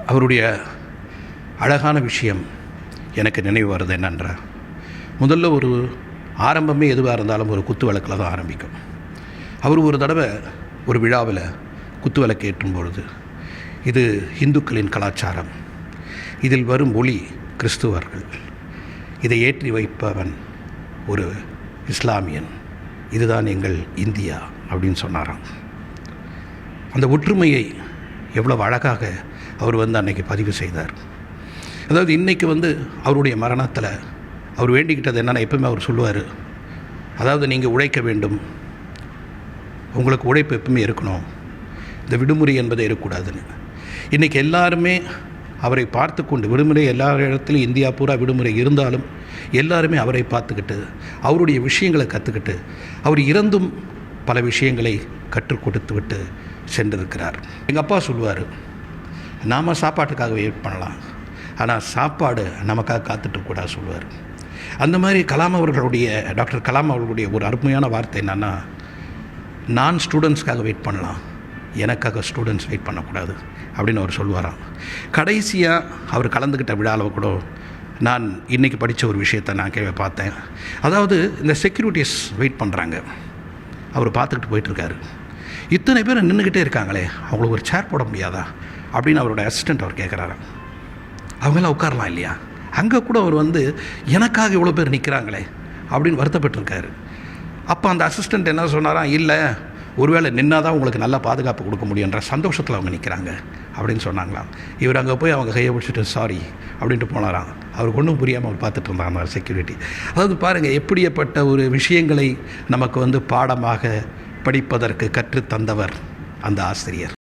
அவருடைய அழகான விஷயம் எனக்கு நினைவு வருது என்னென்றால், முதல்ல ஒரு ஆரம்பமே எதுவாக இருந்தாலும் ஒரு குத்து விளக்கில் தான் ஆரம்பிக்கும். அவர் ஒரு தடவை ஒரு விழாவில் குத்து விளக்கு ஏற்றும் பொழுது, இது இந்துக்களின் கலாச்சாரம், இதில் வரும் ஒளி கிறிஸ்துவர்கள், இதை ஏற்றி வைப்பவன் ஒரு இஸ்லாமியன், இதுதான் எங்கள் இந்தியா அப்படின்னு சொன்னாராம். அந்த ஒற்றுமையை எவ்வளவு அழகாக அவர் அன்னைக்கு பதிவு செய்தார். அதாவது இன்றைக்கி அவருடைய மரணத்தில் அவர் வேண்டிக்கிட்டது என்னென்னா, எப்பவுமே அவர் சொல்லுவார், அதாவது நீங்கள் உழைக்க வேண்டும், உங்களுக்கு உழைப்பு எப்பவுமே இருக்கணும், இந்த விடுமுறை என்பதை இருக்கக்கூடாதுன்னு. இன்றைக்கி எல்லாருமே அவரை பார்த்து கொண்டு, விடுமுறை எல்லா இடத்துலையும் இந்தியா பூரா விடுமுறை இருந்தாலும் எல்லாருமே அவரை பார்த்துக்கிட்டு அவருடைய விஷயங்களை கற்றுக்கிட்டு, அவர் இறந்தும் பல விஷயங்களை கற்றுக் கொடுத்து விட்டு சென்றிருக்கிறார். எங்கள் அப்பா சொல்லுவார், நாம் சாப்பாட்டுக்காக வெயிட் பண்ணலாம், ஆனால் சாப்பாடு நமக்காக காத்துட்ருக்கூடாது சொல்லுவார். அந்த மாதிரி டாக்டர் கலாம் அவர்களுடைய ஒரு அருமையான வார்த்தை என்னென்னா, நான் ஸ்டூடெண்ட்ஸ்க்காக வெயிட் பண்ணலாம், எனக்காக ஸ்டூடெண்ட்ஸ் வெயிட் பண்ணக்கூடாது அப்படின்னு அவர் சொல்லுவாராம். கடைசியாக அவர் கலந்துக்கிட்ட விழாவில் கூட நான் இன்றைக்கி படித்த ஒரு விஷயத்தை நான் பார்த்தேன். அதாவது இந்த செக்யூரிட்டிஸ் வெயிட் பண்ணுறாங்க, அவர் பார்த்துக்கிட்டு போயிட்டுருக்காரு. இத்தனை பேர் நின்றுக்கிட்டே இருக்காங்களே, அவங்களுக்கு ஒரு சேர் போட முடியாதா அப்படின்னு அவரோட அசிஸ்டண்ட் அவர் கேட்குறாராம். அவங்களாம் உட்காரலாம் இல்லையா, அங்கே கூட அவர் எனக்காக இவ்வளோ பேர் நிற்கிறாங்களே அப்படின்னு வருத்தப்பட்டிருக்காரு. அப்போ அந்த அசிஸ்டண்ட் என்ன சொன்னாராம், இல்லை, ஒருவேளை நின்னால் தான் உங்களுக்கு நல்ல பாதுகாப்பு கொடுக்க முடியுன்ற சந்தோஷத்தில் அவங்க நிற்கிறாங்க அப்படின்னு சொன்னாங்களாம். இவர் அங்கே போய் அவங்க கையை பிடிச்சிட்டு சாரி அப்படின்ட்டு போனாராம். அவருக்கு ஒன்றும் புரியாமல் அவர் பார்த்துட்டு இருந்தாங்க செக்யூரிட்டி. அதாவது பாருங்கள், எப்படிப்பட்ட ஒரு விஷயங்களை நமக்கு பாடமாக படிப்பதற்கு கற்றுத்தந்தவர் அந்த ஆசிரியர்.